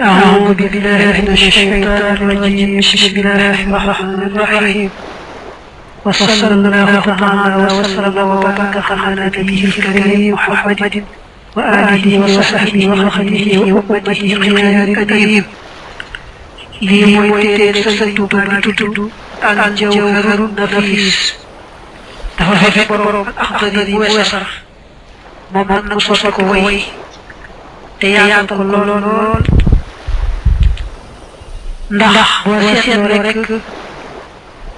أعوذ بالله من الشيطان الرجيم بسم الله الرحمن الرحيم وصلى الله تعالى وسلم وبارك على نبيه الكريم محمد وآله وصحبه وخليله وأمته خيار الكريم lii mooy téere Sëriñ Tuubaa bi tudd al jawharu nafiis dafa fekk borom Axdari bu wesar moom nag mu sotti ko way te yaatal ko lool ndax boo seetloo rek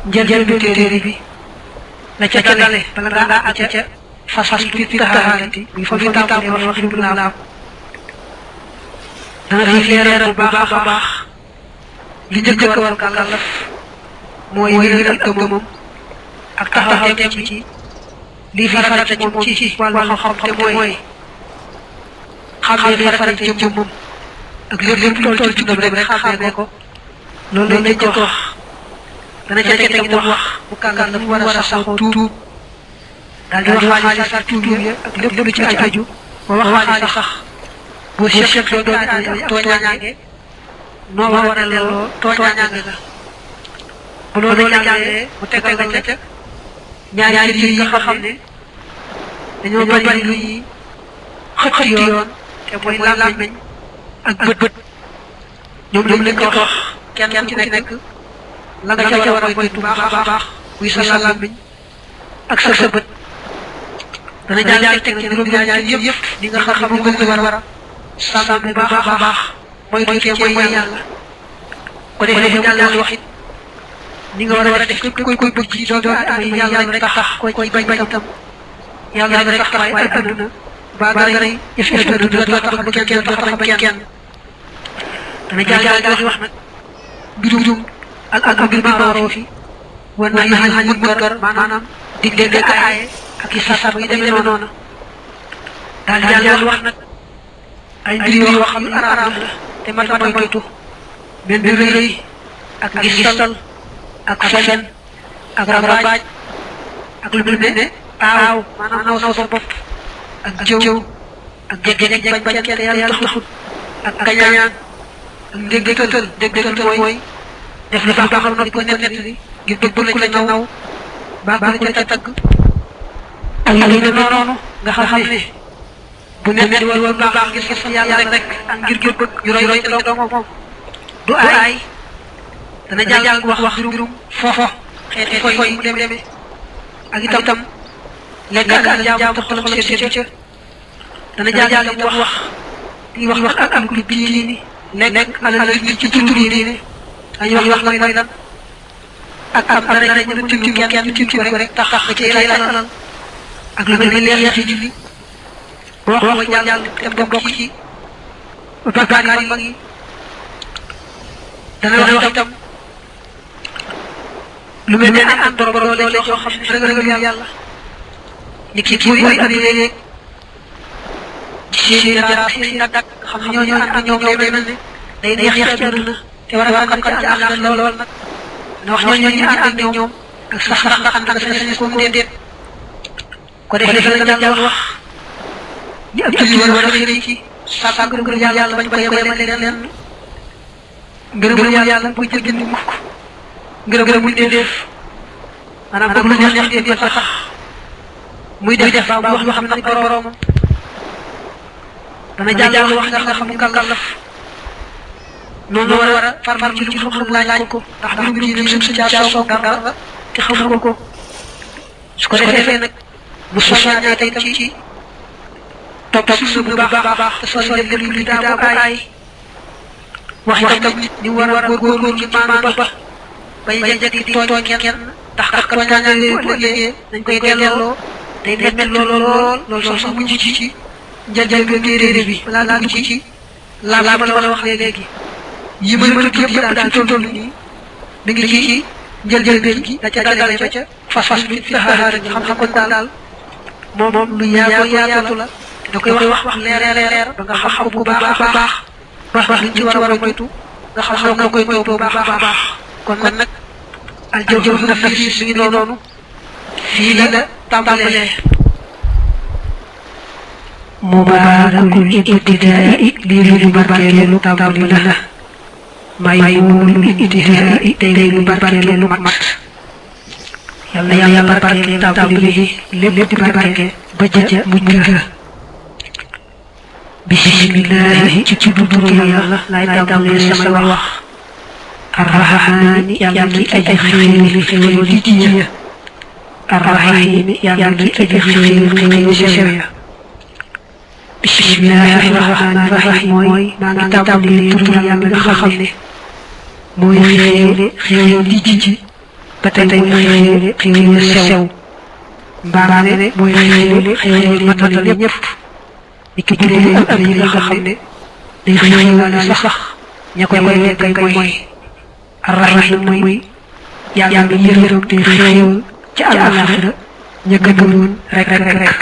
njëlbéen bi téere bi la ca dale bala ngaa àgg ca fas fi taxaarati bi fa fi tàmbalee wax lu laam dana fi leeral bu baax a baax li njëkk war kàllaf mooy wéral ak gëmam ak taxaw tem ci lii farata ci moom ci wàllu xam te mooy xamee farata ci jëmmam ak lépp toll ci dundam rek xamee ko loolu lañ ko wax dana ca teg itam wax bu kàllaf war a saxoo tuub daal di waxaale sax tuub ya ak lépp lu ci aju ba waxaale sax boo seetloo doomi aadama tooñaange noo war a lelloo tooñaange ga bu loolu jàllee mu tegal la ca ñaari yi nga xam ne dañoo bari lu ñuy xëcc yoon te mooy làmmiñ ak bët ñoom lañ ko wax kenn ci nekk la nga ca war a moytu baax a baax muy sa làmmiñ ak sa bët dana jàll teg juróom-ñaari yëpp li nga xam ne moom nga war a sàmm bu baax a baax moytu mooy yàlla ko defee mu jàll wax it ni nga war a def koy bëgg ci doomu aadama yi yàlla rek tax koy bañ itam yàlla rek tax waaye adduna ba dara yëf adduna doo tax ba kenn tax bañ kenn dana jàll di wax nag mbirum al amru bil ma'ruf wa nahyi anil munkar maanaam digle ak aaye ak i sasar yi demee noonu daal jàll wax nag ay mbir yoo xam ne araam la te mat a moytu mel ni rëy ak ngistal ak fen ak rambaaj ak lu mel ne aaw maanaam naw sa bopp ak jëw ak jege bañ te yàlla taxut ak kañaan ak dégg-déggal mooy def lu baax xam na ko nettali ngir bëgg ku la naw baax la ca tagg ak yu mel noonu nga xam ne bu ne di wal baax ngir gis yàlla rek ak ngir bëgg ñu roy ci doomu moom du aay dana jàll wax mbirum fofo xeeti foy mu demee ak itam lekk ak jaam te xolam seet ca dana jàll wax di wax ak am lu diini lekk alal nit ci turu diine dañuy wax mooy lan ak am dara ñu mën a kenn ci rek tax ci lay alal ak lu mel ni leer ci julli wax jàll te bokk ci bakkaar yi mag yi dana wax itam lu mel ne am borom doole joo xam ne ragal yàlla ni ki buy andi léeg-léeg ci jaraaf yi dak xam ne ñooñu ànd ñoom day mel ne day neex ci àdduna te war a xam ci àll lool nag na wax ñooñu ñu ànd ak ñoom ak sax ndax ànd ak seen ko mu déet ko defee la jàll wax ni ab julli war a xëy ci sàkku ngërëm yàlla bañ ko yemale leen ngërëm yàlla bu jëgg ni mukk ngërëm muy def maanaam bëgg lu neex def ba tax muy def ba wax lu xam ne boroomam dana jàll wax nga xam mu kàllaf noonu war a farfar ci lu xam laaj ko ndax lu mu diine suñ situation dara te xamu ko su ko defee nag mu soññaatee tey tam ci topp suuf bu baax a baax te soññal lépp lu daa bu aay wax itam nit ñi war a góorgóorlu ci maanu ba bay jëkk di tooñ kenn ndax ak tooñaange bu ëllëgee dañ koy delloo day mel lool sax mujj ci njëlbéen téere bi balaa dugg ci la ma la wax léegi yi mën a tudd yëpp daal ci toll nii mi ngi ci njëlbéen gi da ca dale ba ca fas bi taxaar nga xam ne kon daal moom lu yaatu la da koy wax leer ba nga xam ko bu baax a baax liñ ci war a moytu nga xam nga koy moytu bu baax a baax kon nag al jawharu nafiis mi ngi noonu fii la tàmbalee mubaarakul ibtidaa'i lii lu barkeelu tàmbali la maymuunul intihaa'i tey lu barkeelu lu mat yàlla yàlla barkeel tàmbali bi lépp di barke ba ja mujj ga bismillaahi ci turu yàlla lay tàmbalee samay wax arrahmaani yàlla di aji xéewal di jiya arrahiimi yàlla di aji xéewal di sew ya bismillaahi rahmaani rahiim mooy maa ngi tàmbalee turu yàlla nga xam ne mooy xéewal di ji ba tey mooy xéewal sew mbaa ne mooy xéewal matale ñëpp ni ki julli ak yi nga xam ne day xéewal sax ña koy lekk koy mooy arrahim mooy yàlla yërëm te xéewal ci àllaaxira ña gëmuloon rek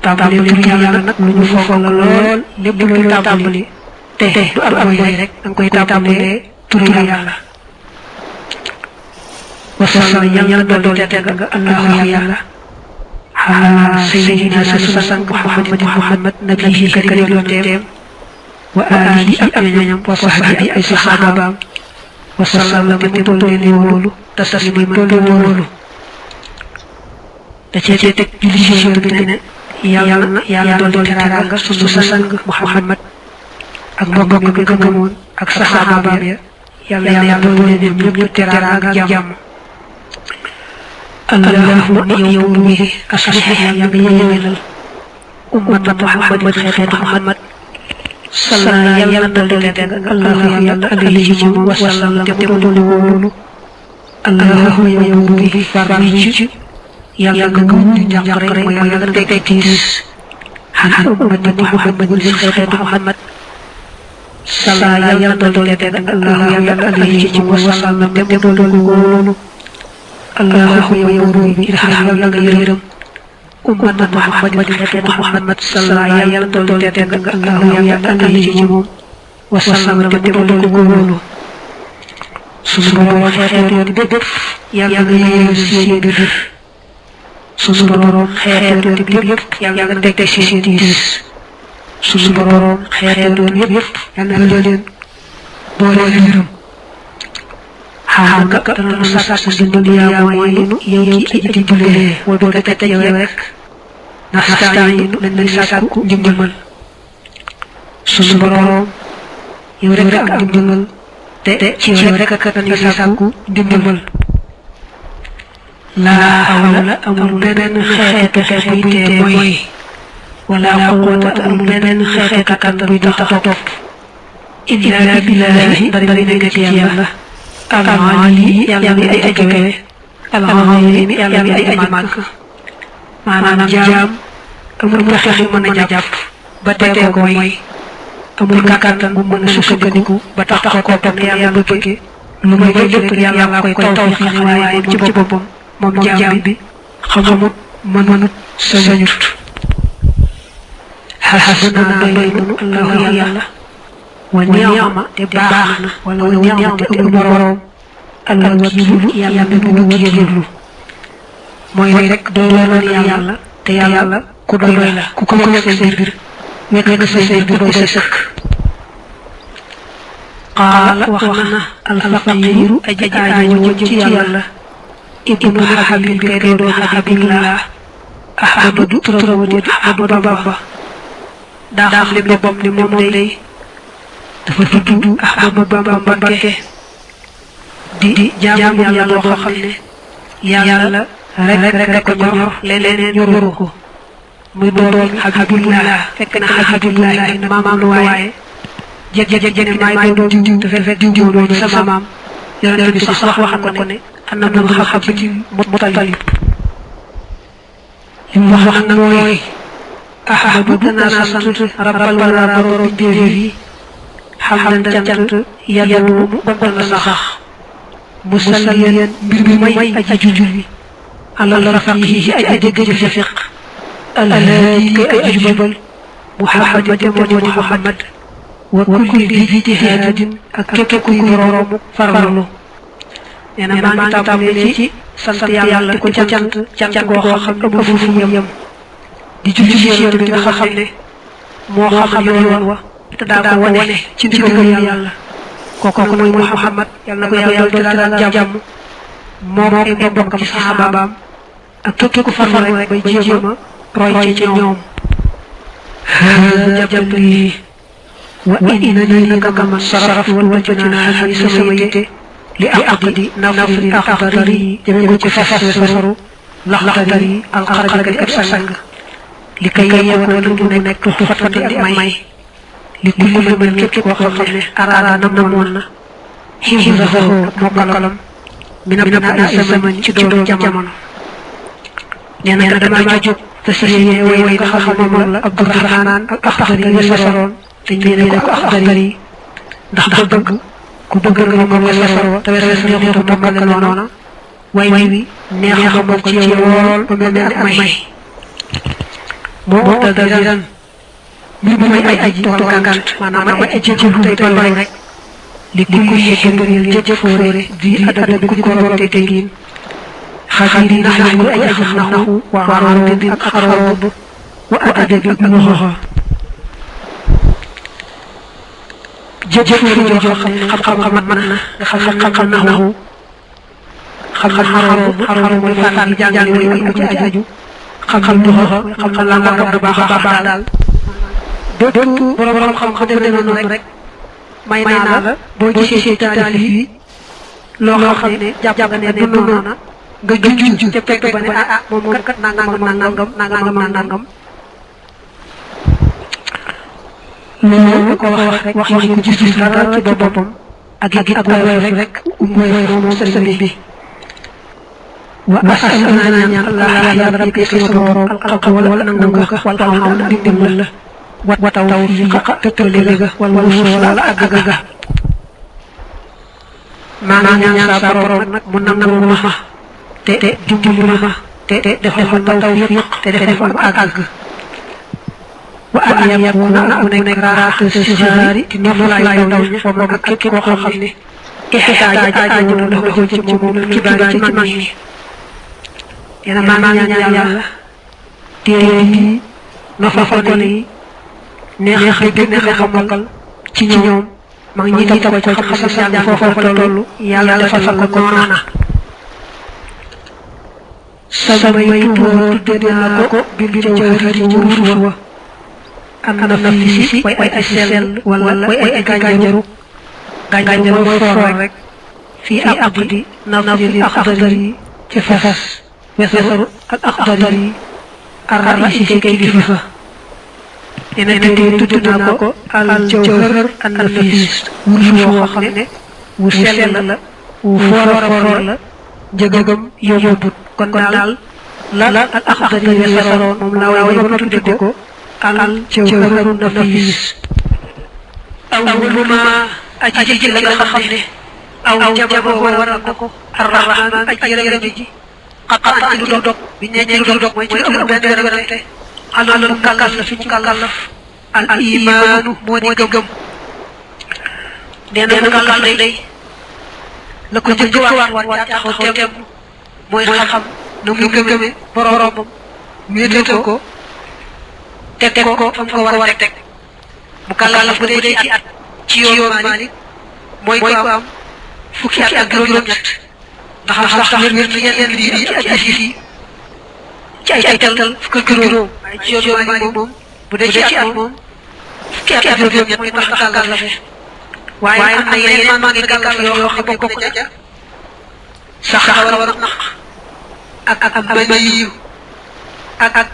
tàmbali turu yàlla nag lu ñu foog la lool lépp luy tàmbali te du am mooy rek danga koy tàmbalee turu yàlla wasal yàlla dool teg nga allahu yàlla ala sayyidina sunu sang Muhammad nabihi karim yonenteem wa alihi ak ñoñam wa sahbihi ay saxaabaam wa sallam te mu dolli wóolu tasliman dolli wóolu da cee teg julli ci yonent bi ne yàlla dolli teraanga sunu sang Muhammad ak mbokkam yi gëmoon ak saxaabaam ya yàlla dolli leen ñëpp teraanga ak jàmm allahumma yow mi aslih yàlla nga yéwénal ummata Muhammad xeetu Muhammad salla yàlla dolli teg allahu yàlla alayhi wa sallam te mu dolli wóolu allahumma yow mi farij yàlla nga wuñu njàqare mooy yàlla nga teg tiis xan ummati Muhammad xeetu Muhammad salla yàlla dolli teg allahu yàlla alayhi wa sallam te mu dolli wóolu allahumma yow mi irham yàlla nga yërëm ummata Muhammad xeetu Muhammad salla yàlla dolli teg allahu yàlla alayhi wa sallam te mu dolli wóolu sunu borom xeetu yoon bépp yàlla nga yërëm seen biir sunu borom xeetu yoon bépp yàlla nga teg seen tiis sunu borom xeetu yoon bépp yàlla nga leen boole yërëm xaaral nga dana sàkk sa ndimbal yaa mooy yow ci aji dimbalee wala bëgg a teg yow rek nasta'iin nañ sàkku ndimbal sunu borom yow rek am ndimbal te ci yow rek nañ sàkku ndimbal laa hawla amul benn xeetu pexe buy tee mooy wala quwwata amul benn xeetu kattan buy tax a topp illaa billaahi bari nekk ci yàlla al-ali yàlla mi ay aji kawe al-azim yàlla mi ay aji màgg maanaam jaam amul pexe mu mën a jàpp ba tee ko mooy amul kàttan bu mën a sukkandiku ba tax ko topp yàlla bëgge lu may lépp yàlla nga koy tawfiq waaye moom ci boppam moom jaam bi xamut mënut sañut xasbunaa doy nanu allahu yàlla wa ni'ma te baax na wala wa ni'ma te amul borom al-wakiilu yàlla mi mu wakiilu mooy rek doyloo yàlla te yàlla ku doy la ku ko wekk say mbir wekk say mbir doy sa sëkk qaala wax na al-faqiiru aji aajo ci yàlla ibnu Habil kay doon Habibillah Ahmadu turam di Ahmadu Bamba daa xam li boppam ni moom day dafa tudd Ahmadu Bamba Mbakke di jaamu yàlla boo xam ne yàlla rek ko ñor leneen ñoru ko muy doon Habibillah fekk na Habibillah na maam lu waaye jékki-jékki ne maay doon diw te fekk diw doon sama maam yonent bi sax wax na ko ne ana mu xam ci Mutalib li mu wax nag mooy Ahmadu danaa sant rabbal wara borom biir yi xam na cant yàlla moomu ba na sax musalliyan mbir mi may aji julli ala rafiqihi ay dégg ci fiq alhaadi kay aji jubal Muhammad wa kulli ijtihaadin ak képp kuy boroomu farlu nee na maa ngi tàmbalee ci sant yàlla di ko cant goo xam ne amul fu mu yem di julli ci yonent bi nga xam ne moo xam yoon wa te daa ko wane ci ndigal yàlla kooku mooy Muhammad yàlla na ko yàlla doon jàmm moom ay bokkam saxaabaam ak képp ku farlu rek bay jéem a roy ci ñoom hada jabli wa innani naka man saraftu wajjana hadi sama yitte li aqdi nafri akhdari jëme ko ci fasaru laxdari alqarqari ab sang li kay yewon lu nekk fatfati ak may li kulli man képp koo xam ne araada namoon na himzahu mokkalam min abna zaman ci doon jamono neena dama jóg te sëriñ way nga xam ne moom la Abdurrahman ak Akhdari yasaroon te ñu ne ko Akhdari ndax bëgg ku bëgg nga moom yasaroo te wees neexu mokkal noona way wi neex nga moom ci lool ba mel ne ak may moo dal mi may ay aji tolkant maanaam ay aji ci lu tey rek li ku yëgal jëf foore di adab ku ko rote tegin xaxiri naxu ay aji naxu wa arad ak arab wa adab nuha jëf foore jo xam man na xam naxu xam arab mooy fan jàngale way ci aju xam nuha xam la nga bu baax daal bépp borom xam-xam dem noonu rek may naa la boo gisee ci taalif yi loo xam ne jàpp nga ne du noona nga gëj te fekk ba ne moom kat nangam loolu ko wax ko gis dara ci boppam ak woyof rek moom sëriñ bi wa as'aluna ñaan Allah ya rabbi sama borom alxaq wala nangu nga wal xam dimbal la wataw fi tëttale ga wala wóor wala àgg ga maa ngi ñaan sa borom nag mu nangu ma te dimbali ma te defal ma tawfiq te defal ma àgg wa an yakuna mu nekk raatu sigaari di noflaay ndaw ñi foofu ak képp koo xam ne ixtaaj aajo na la ci moom ci baari ci mag ñi yéen maa ngi ñaan yàlla téere yi nofal ko ne neex a mokkal ci ñoom ma ngi ñi topp ci xam-xam jàng foofu tollu yàlla defal ko noona samay tuur tudde naa ko bil jawhari ci wurus wa am na fi way ay sell wala way ay gànjaru mooy foor rek fii aqdi nafri akhdari ci fas wesaru ak akhdari ar-raisi ci kilifa yeneen tudd naa ko al jawhar an nafis wurus woo xam ne wu sell la wu foor la jëgëgam yóbbut kon daal la al akhdari wesaroon moom la way ba tudde ko al jawhar an nafis awwaluma aji la nga xam ne aw jababo waral na ko ar-rahman aji yërëm ji xaqata ci lu dog bi ne ci lu dog mooy ci amul benn werante alal mukallaf la fi mukallaf al imaanu moo di gëm nee na mukallaf day la ko jëkk war taxaw teem mooy xam na muy gëme boromam wéetal ko teg ko fam ko war a teg mukallaf bu dee ci at ci yoon Maalik mooy ko am fukki at ak juróom-ñett ndax wér na yenn di ci hadiis yi ci ay tal fukk ak juróom ay ci yoon Maalik moom bu dee ci at moom fukki at ak juróom-ñett mooy tax gàllafe waaye am na yeneen maa ngi gàllafe yoo xam ne bokk na ca sax xawar nax ak am yiw ak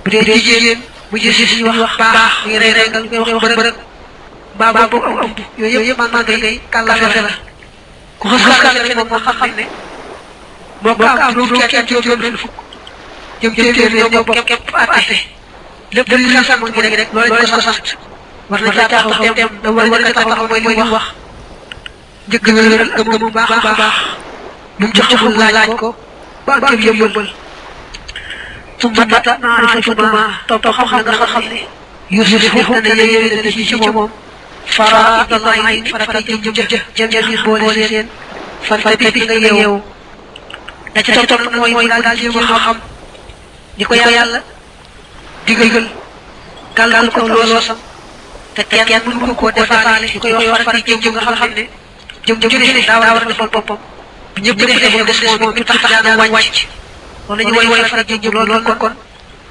bu dee jigéen bu gis si wax baax muy rey regal koy wax bërëg baa boobu am ëmb yooyu yëpp man ngay kàllafe la ku xas kàllafe moom nga xam ne moo ko am fukki at juróom fukk jëm téeméer ñoo bokk képp àtte lépp lu ñu sant mu rek loolu ko sant war na caa taxaw dem da war nga taxaw mooy li wax njëkk nga wéral gëm bu baax a baax bu mu jox laaj ko ba am yóbbal su mata maarifatuma topp xam nga xam ne Yuusuf dana yéwénal ci moom faraa'idallaahi farata jëm ñu boole seen farata bi nga yeewu da ci topp mooy mu daal jéem a xam di ko yàlla digal gàllal ko loosam te kenn mënu ko defaale ñu koy wax farati jëm nga xam ne jëm ne daa war a defal boppam ñëpp defee des moom ñu tax daan wàcc wala ñu woy farati jëm loolu kon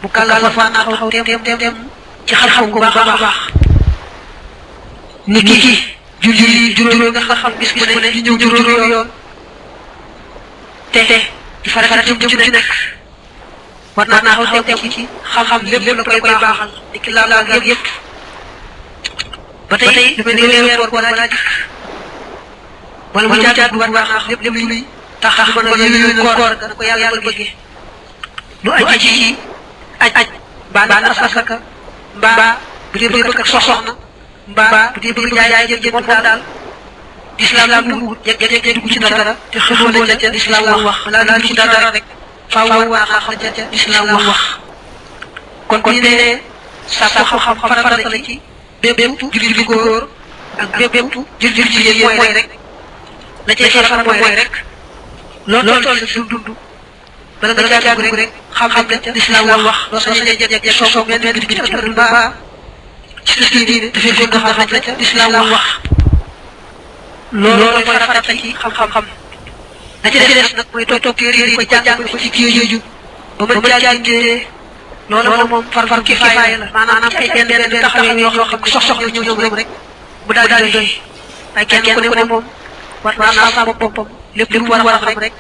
mu kàllal fa naa taxaw tem ci xam-xam ko baax a baax nit ki julli juróom nga xam bis bu ne di ñëw juróom yoon te di farati jëm ci nekk war naa taxaw tem ci xam-xam lépp la koy baaxal di ki laal yëpp ba tey lu mel ni weer war a dikk wala mu jaat war naa xam lépp luy tax mën a yooyu koor ga ko yàlla bëggee lu aji ci aj mbaa asaka mbaa bu dee bëgg ak soxna mbaa bu dee bëgg jaay jël moom daal lislaam lu wut yegg dugg ci dara te xamoo la ca lislaam wax wala la ci dara rek faaw waa xam ca lislaam wax kon ne sa xam farata la ci bépp jullit góor ak bépp jullit jigéen mooy rek la cay farata mooy rek loolu toll ci dund bala nga caa dugg rek xam-xam la ca lislaam wax loo sañ a jeg soog benn bi ci ba ci sa diine dafay fekk nga xam la ca lislaam wax loolu mooy farata ci xam-xam la ca des nag mooy toog téere yi ko jàng ko ci géeju ba mën caa jàngee loolu moom far kifaaya la maanaam ci ay benn taxawee yoo xam ne sox ñëw ñoom rek bu daal di doy ay kenn ku ne moom war naa xam boppam lépp lu war a xam rek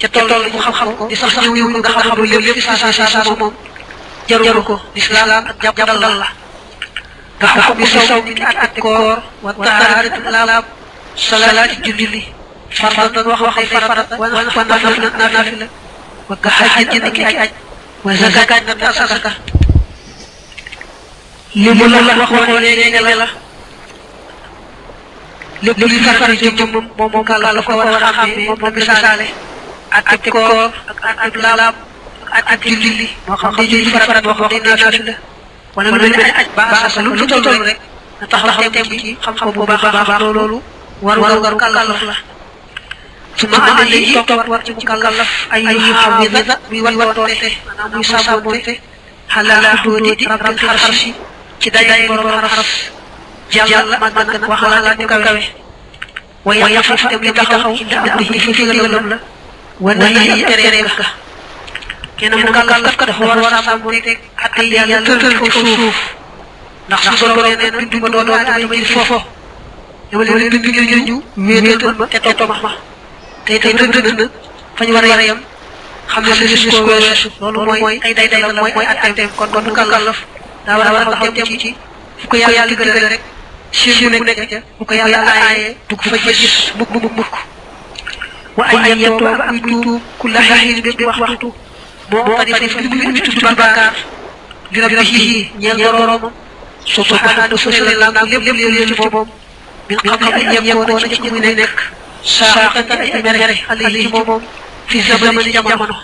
ca toll mu xam ko di sax ñëw nga xam ne lépp saa moom jaru ko lislaam ak jàppandal la nga xam ni saw ni ak koor wa taharatu laab salaati julli farata wax ay farata wa nafila wa ka hajji ni ki aj wa zakat na asaka li mu la wax léegi ne la lépp luy farata jëm moom kàlla ko war a xam moom misaale ak koor ak laab ak julli moo xam ne julli farata moo xam ne naafila wala lu mel ne aj ba asaka lu toll rek na taxaw tem ci xam-xam bu baax a baax loolu waru kàllaf la su ma àndee yi topp war ci mu kàllaf ay xafida muy wattoonte maanaam muy sàmmonte xalaa xuduudi rabbil xarsi ci daje borom xaras jàll màgg na wax xalaat ñu kawe waaye yafaf tem li taxaw inda amrihi fi ndigalam la wala yi tereem ka kenn mu kàllaf ka dafa war a sàmmonte ak ay yàlla tëral ko suuf ndax su borom nee na bindu ma doon aadama yi foofu dama leen bind ngeen ñu wéetal ma te topp ma tey rëdd na fañ war a yem xam ne li ko weesu loolu mooy ay day la mooy atteem kon bu kàllaf daa war a taxaw dem ci fu ko yàlla digal rek si mu nekk ca bu ko yàlla aayee dugg fa gis mukk wa ay yetooba ak tuub ku laxin bépp waxtu moo xadi fa li mu tudd bàkkaar li rabbihi ñeel boroomam subhaanahu wa lépp ci moom min xam ne ay yekkoon na ci muy nekk saaxatan ay mere xale ci moom fi zamani jamono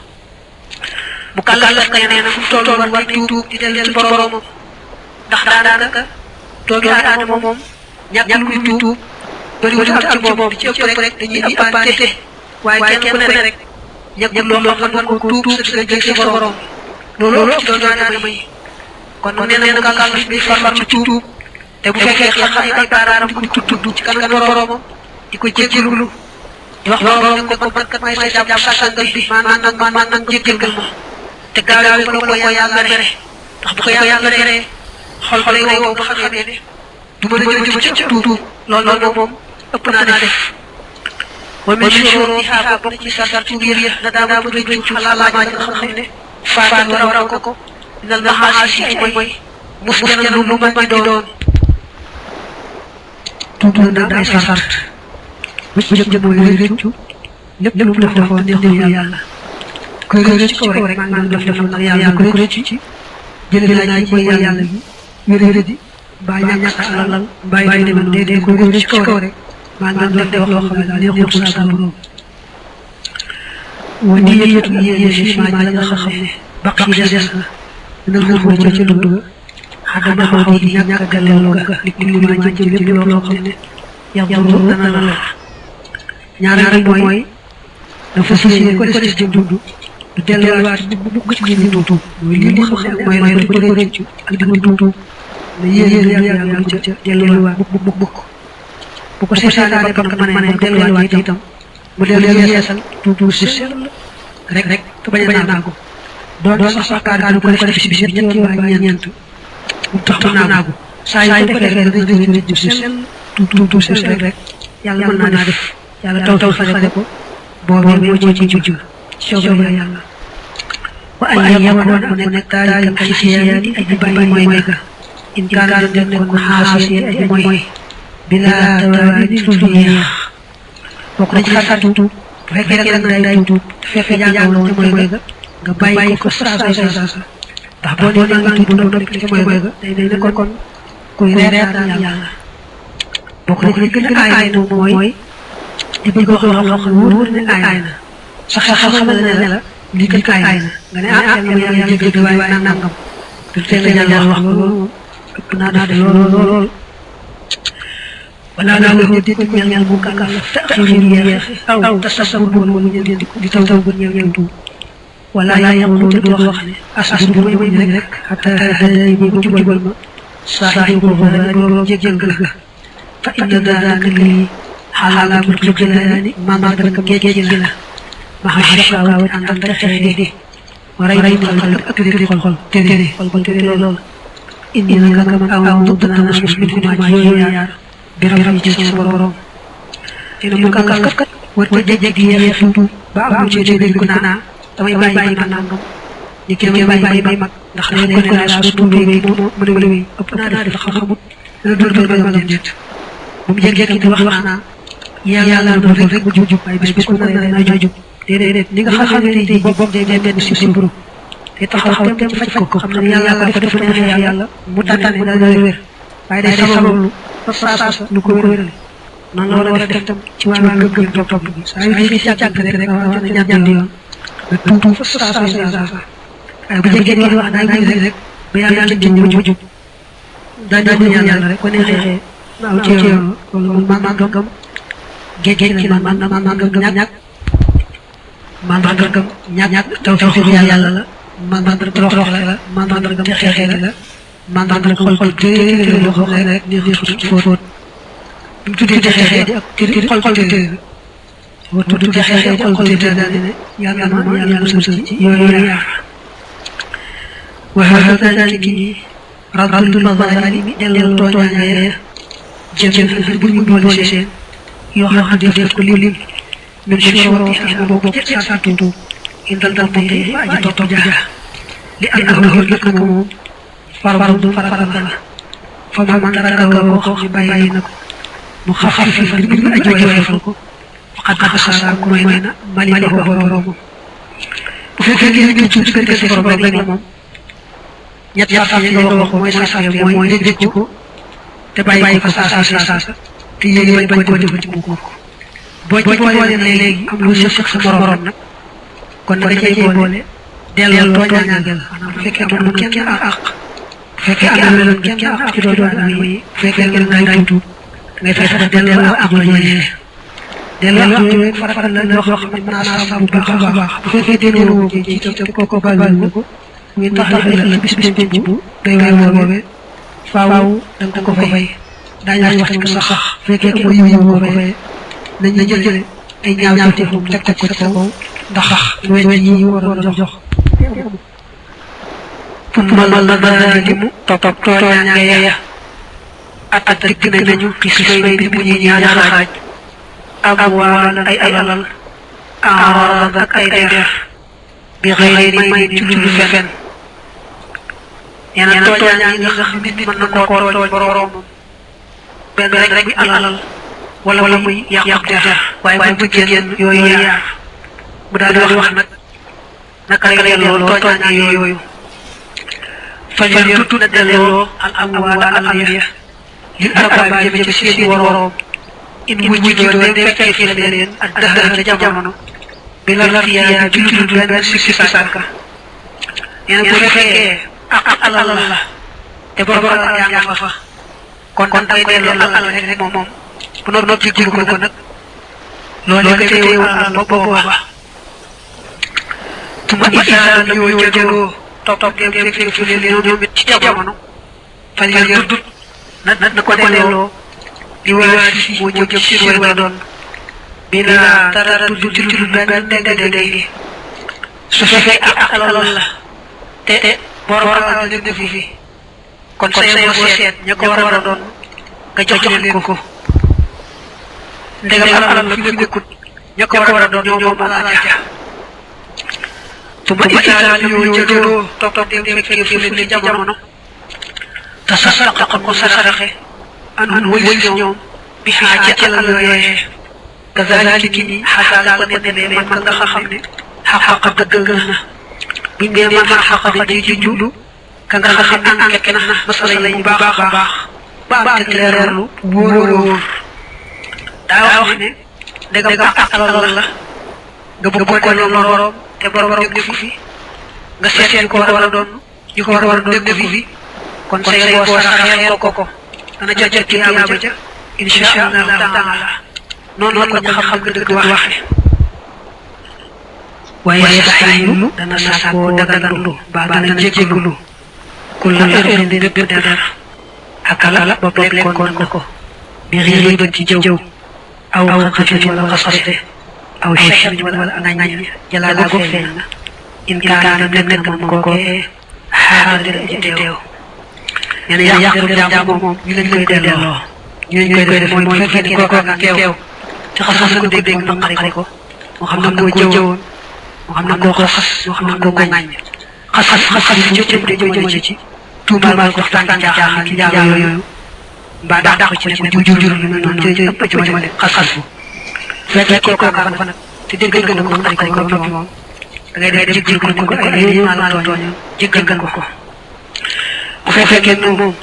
bu kàllaf kay nee na fu toll war di tuub di dellu ci boroomam ndax daanaka doomi aadama moom ñàkk luy tuub bëriwul ak ci moom ci ëpp rek dañuy ëppante waaye kenn ku ne rek ñàkk loo xam ne ko tuub sa diggante sa boroom loolu ci doomi aadama yi kon nee na mu kàllaf bi farfar ci tuub te bu fekkee xam ne ay baaraaram ko tudd ci kanam boroomam di ko jéggalu di wax borom ne ko man kat may sa jàmm sàngal bi man nag jéggal ma te gaaw ko ko yàlla mere ndax bu ko yàlla mere xol lay wow ba xamee ne du mën a jëm ci tuub loolu moom ëpp naa def wa min shurutiha bokk ci sartu tuub ya na daa bëgg a jëm ci xalaat nga xam ne faatan war a ko minal mahaasi ay mooy musgana lu mu mën di doon tuub na day sart bu jëkk mooy réccu lépp lu mu defoon neexul yàlla koy réccu ci kaw rek maa ngi doon defoon ndax yàlla ko réccu ci jëlee naa ci mooy yàlla bi wéré di mbaa ñàkk alal mbaa yi demee noonu dee koy réccu ci kaw rek maa ngi doon def loo xam ne daal neexul sa borom wa niyatu yéene si maa nga xam ne baq yi des na dina ko ca ci lu xadama xaw di ñàkk delloo ga li kulli ma jëm lépp loo xam ne yàlla dana la ñaareel mooy dafa fas yéene ko des ci dund du delluwaat bu ci ñu tuutu mooy li mu xam ne mooy lay ko rëccu ak di tuutu la yéen yàlla lu ca delluwaat bu ko seetaane ba kan mën a delluwaat itam mu dellu yeesal tuutu si rek te bañ a naagu doon sax kaar ko def ci bis bi ñetti yoon ba ñeent mu tax naagu saa yu ko defee rek du sel tuutu sel rek yàlla mën naa def yàlla taw xale ko boobee moo ci mujj soobee yàlla wa ay yakoon mu nekk taalika xisiyaani aji bàyyi mooy ga in kaan dem nekkoon xaasiya aji mooy bilaa tawaani lu yeex bokk na ci xasatu bu fekkee rek day tuut fekkee jàngaloon ci mooy ga nga bàyyi ko saasa ndax boo nee nga tuut ba noppi ci mooy ga day ne kon kuy reetaan yàlla bokk na ci gën a aay na mooy di bëgg wax xam wóor ne aay na sax xam ne la li gën aay na nga ne yàlla jéggal waaye nangam te teel a yàlla wax loolu ëpp naa def lool wala naa la di ñaan bu kàlla taxir yeex aw tasabur wala di taw bu ñëw wala ya yaqulu te do wax ne asbur bu may rek hatta day bu jubal ma sahibu ko jéggal ga fa inna dalika li halalatul jilani ma rek géej la ma xaxaw ànd ak texee di waray xol ak tëri xol tëri xol ba tëri lool indi na nga man aw dana na muslim ma yooyu yaar biram ci sama borom dina mu ka kat war ta jéggi yeexu ba am ci dégg ko naa damay bàyyi ma nangam ni ki damay bàyyi mag ndax ne ko la su tuubé mo mu ne wéy ëpp naa def xamut la do ma nit bu mu jéggi di wax naa yàlla do rek bu jub ay bis ko na jub déedéet ni nga xam ne tey bopp day benn si sibru te taxaw tem faj ko xam ne yàlla ko def neexee yàlla mu tàttane dana wér waaye day sabablu ba saasa lu ko wéral noonu la war a def tam ci wàllu gëm topp bi saa yu fi càgg rek war na ñaan yoon ba tuutu fa saasa waaye bu jegee di wax daa ngi rek ba yàlla ci jëm mu jub daa ñaan yàlla rek ko neexee aw ci yoon loolu man gëm géej la man gëm ñàkk mandargam ñàkk tawfiq yàlla la mandargam torox la mandargam texee la mandargam xol téere loo xam ne rek neex fóot bu tuddee texee di ak téere xol téere boo tudd texee di ak xol téere daal ne yàlla musal ci yooyu yaar waxee daal ki raddul mazalimi delloo tooñaangee jëm bu ñu boole seen yoo xam ne def ko lim من شروطها بوبك ساتو إن الضبطي أجد طبجة لأنه لكم فرض فمن تركه وخف بينكم مخفف بالأجر يفرق فقد خسر كمين ملكه ورومه وفي كل جزء كسر بينهم يتفق الله ويسافر ويدركه تبعي فساسا تيجي بينكم boo ci boole ne léegi am lu sëf sa morom nag kon da cay boole delloo tooñaangeel maanaam bu fekkee amoon na kenn àq bu fekkee amee loon kenn àq ci doomu aadama yi bu fekkee ngeen ngay tuub ngay fexe delloo àq yooyee delloo àq yooyu farata la loo xam ne mën naa sàmm bu baax a baax bu fekkee delloo ko ci itam te kooku bàyyi ko ngeen taxawee la bis penc bu day waar boobee faaw da nga ko fay daañu wax ci sax bu fekkee ko yiw ko fay nañu jël ay ñaawteef moom teg ko ci kaw ndax wéñ yi war a jox tumal la daal mu topp tooñaange ya at dikk nañu gis koy bi bu ñuy ñaari xaaj am waal ay alal aarad ak ay der bi xëyri may ci lu fen yeneen tooñaange nga xam nit mën na koo tooñ boroomam benn rek bi alal wala muy yàq der waaye bu génn yooyu yaar bu daal di wax nag naka la loolu tooñaange yooyu fa ñu tudd na delloo al amwaal al alal lil arbaab jëm ci seeni woroom in bu juddoo dem fekkee fi leen ak dëhër ca jamono bi la fiyaa bi tudd benn si sàkka nee na bu fekkee ak alal la te borom alal yaa nga fa kon day delloo alal rek moom bu noppi jéggi ko nag loolee koy teewul alal ba booba tuma isa lam yujadu top dem fek fi ñoom ci jamono fal ya dud na ko delo di waasi mo jëm ci wala doon bila tara tuddu ben deg su fekkee ak alal la te borom alal def fi kon say bo seet ña ko war a doon nga jox leen ko ndegam alal la fi nekkut ña ko war a doon ñoo moom alal ja tuma isa yu jëdo top dem fekk fi ci jamono ta sasaqa ko saraxe an wël ñoom bi xaaja alal yooyee kazalika xasaal ko ne man nga xam ne xaqa dëgg na bu ngeen man xaqa di ci jublu ka nga xam ne enquête na masala yi baax a baax ba am te leerlu wóor daa wax ne dëgg ak alal la nga bëgg ko ne borom te borom dëgg fi nga seet ko war a doon ñu ko war a doon dëgg fi kon say boo saraxeel ko dana jot ci yàlla ja insha Allah taala noonu la ko xam dëgg waxe waaye taxaylu dana sàkkoo daganlu ba dana jéggalu kul la leen di bépp dara akala bopp lekkoon na ko bi riiri ba ci jëw aw xafin wala xasaste aw chehrin wala ngañ jalaa ko feeñ na in kaana nekk moom kookee xaadir aji teew nee na yàq jàmm moom ñu lañ koy delloo ñu lañ koy def mooy fekkee kooka nga teew ci xas ko dégg naqari ko moo xam ne koo jëwoon moo xam ne koo ko xas moo xam ne koo ngañ xas yi ci jëme ci tuumaal ko tànk jaaxal ci jaaga yooyu mbaa dàq ci ne ko jur lu mel noonu ci ëpp ci ma xas bu fekkee kooka nga fa nag te dégg nga ko naqari ko noppi moom da ngay def jéggal ko ay lii maa la tooñoon jéggal ko bu fekkee moom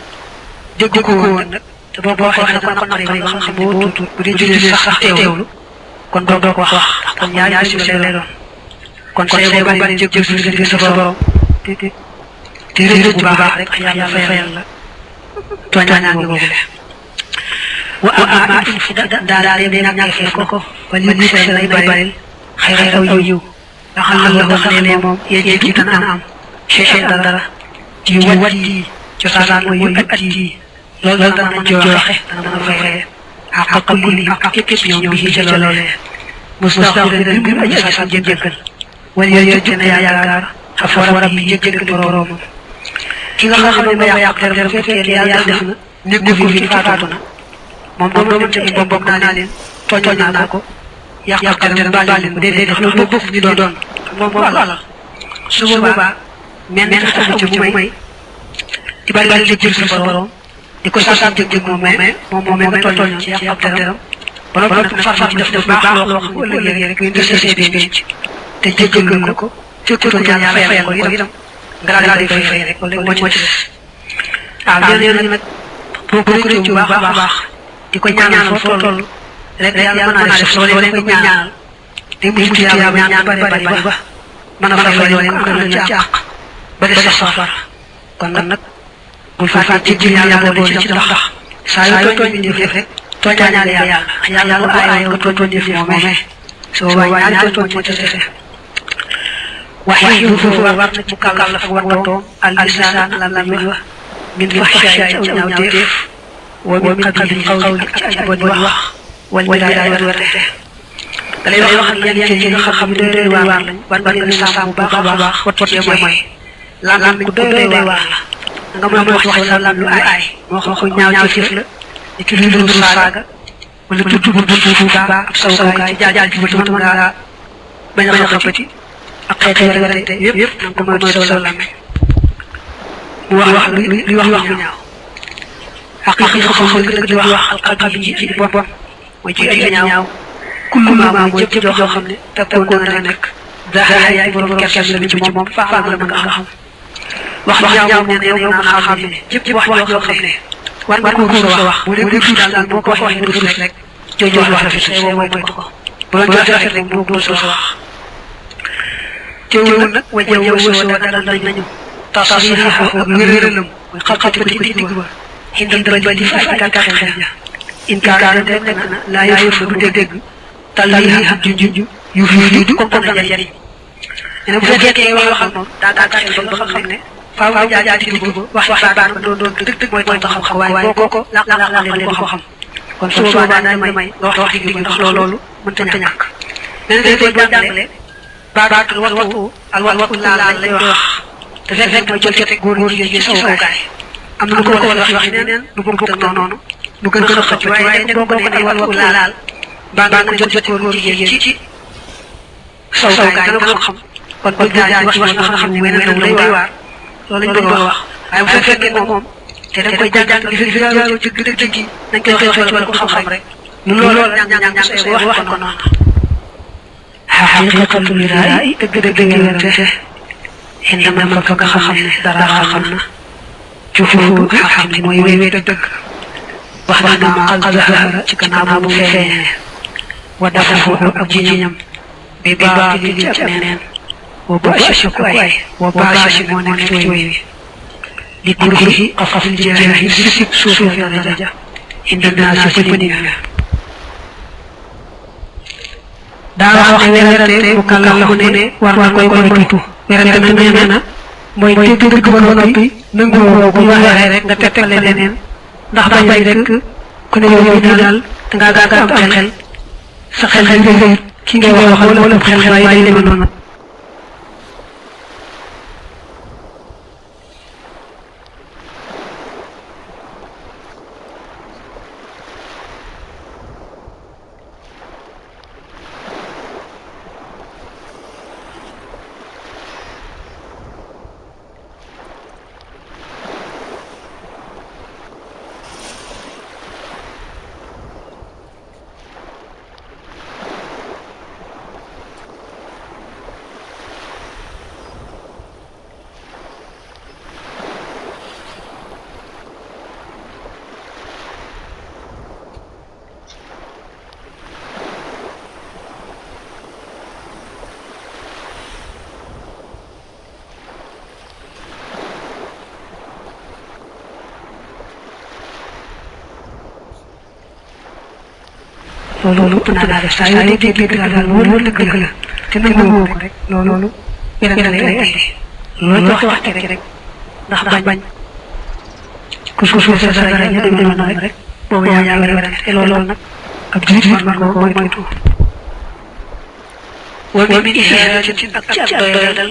jéggu ko woon nag te boo waxee ko naqari ba nga xam ne boo tuut bu dee julli sax teewlu kon doo ko wax ndax kon ñaari bis lay doon kon say boo bari jéggu si sa borom te rëdd bu baax rek yàlla fayal la tooñaa ngi boobu wa ama in fu daal de ñàkkee ko ba li seen lay baril xëy aw yiw nga xam ne wax ne moom yéen ci dana am chey dara ci watti cosaan mooy yu atti loolu dana joxe dana fay ak kulli ak képp ñoom bi ci loolee mustaghfir bi ay sa jéggal wala yooyu ci na yaakaar xafara rabbi jéggal borom ki nga xam ne ma yàq dara fekkee yàlla def na nekk fi faatu na moom doom ci boppam naa leen tooñ naa ko yàq dara baal leen ko déedéet loolu bokk ñu doon moom ala su boobaa mel taxaw ci bu may di bari jéggal sa borom di ko sant jéggal moom nga tooñ ci yàq dara ba noppi far ci def baax loo xam ne ëllëgee rek ñu def see benn te jéggal ko ci ko yàlla fayal ko itam nga daal di fay rek loolu moo ci des waaw nee nag boo ko ci baax a baax di ko ñaanal foo toll rek yàlla mën naa def soo leen ko ñaanal te mu ci yàlla ñaan bari ba mën a fay loo leen am na ci àq ba des safara kon nag bul fàtte ci yàlla boole ci ndax saa yoo tooñ bi def rek tooñaale yàlla aay nga tooñ def moomee soo waa ñaari tooñ moo ci des waxee foofu war na ci kàllaf wattoom al-lisaan làmmiñ wa min fahshaay aw ñaawteef wa min qabiihi qawli ak ci bon wax wal wilaaya werte da lay wax ak yan ci nga xam ne doy waar lañ war nga sàmm bu baax a baax wat ci mooy làmmiñ ku doy waar la nga mën a wax sa làmmiñ lu aay moo xam ko ñaawteef la ci lu saaga wala tudd bu baax ab sawukaay jaajal ci mën ngaa bañ a xapati ak xeeti werante yëpp na ko mën a soo lame mu wax li wax bu ñaaw ak xam dëgg di wax alxabi ci boppam mooy ci ay ñaaw kullu ma mooy jëf joo xam ne takkoon na nekk daa yaay borom kersa la ci moom faag la nga xam wax ñaaw ne yow mën naa xam ne jëf wax joo xam ne war nga ko wax bu dee du daal boo ko waxee du rek jooju wax la fi say mooy ko bu doon joxe rek moo do so wax teewul nag wajaw wësoo dagal nañu tasriixa ak wéralam mooy xalxati ba ci digg ba indi ba di fa ay gàttaxel ja in kaana dem nekk na laa yëf du dégg tal lii ak junju yu fii du ko na jariñ ne bu fekkee waxal noonu daa xel ba nga xam ne faaw nga jaati dugg wax baan ko doon dëgg mooy tax xam waaye boo ko laqale ko xam kon su boobaa dañ may nga wax digg ndax loolu mënta ñàkk mais day koy jàngale baatu waxtu al waxtu laal lay wax te fekk mooy jot góor jigéen ci sawukaay am na ko wax neneen lu bokk noonu lu gën a xëcc waaye boo ko ne al waxtu laal baa nga jot góor jigéen ci sawukaay dana ko xam kon bu daal wax nga xam ne weneen lay waar loolu lañ doon wax waaye bu fekkee moom te dañ koy jàng fi jaaroo ci dëgg ji dañ koy xeexal wala ko xam rek loolu ñaan wax ko noonu xaqiqatul wilaay dëgg yonente indama ma fa nga xam ne dara xam na jufuudu xam ne mooy wéewee dëgg wax na ma qad zahara ci gannaaw bu feeñee wa dafahu ak jiñam bi baatil ci ak neneen wa baasha ku ay wa baasha moo nekk ci way wi li kurhi qafafil jaahi sib suufi daraja inda naasi ci bëni daa wax ne werante bu kàllax ne war na koy moytu werante nag nee na mooy dégg ba noppi nangoo bu waxee rek nga tettale leneen ndax bañ rek ku ne yow daal dangaa gaaga am xel sa xel réer ki ngay waxal wala xel waaye day demee noonu loolu ëpp naa la def saa yoo déggee dëgg daal wóor dëgg la te nangu ko rek loolu yeneen lay indi loolu wax rek ndax bañ ku suuf sa dara ñu dem noonu rek boobu yaa ngi werante te loolu nag ab jullit war na ko moytu wa min ihanatin ak ci ab doyadal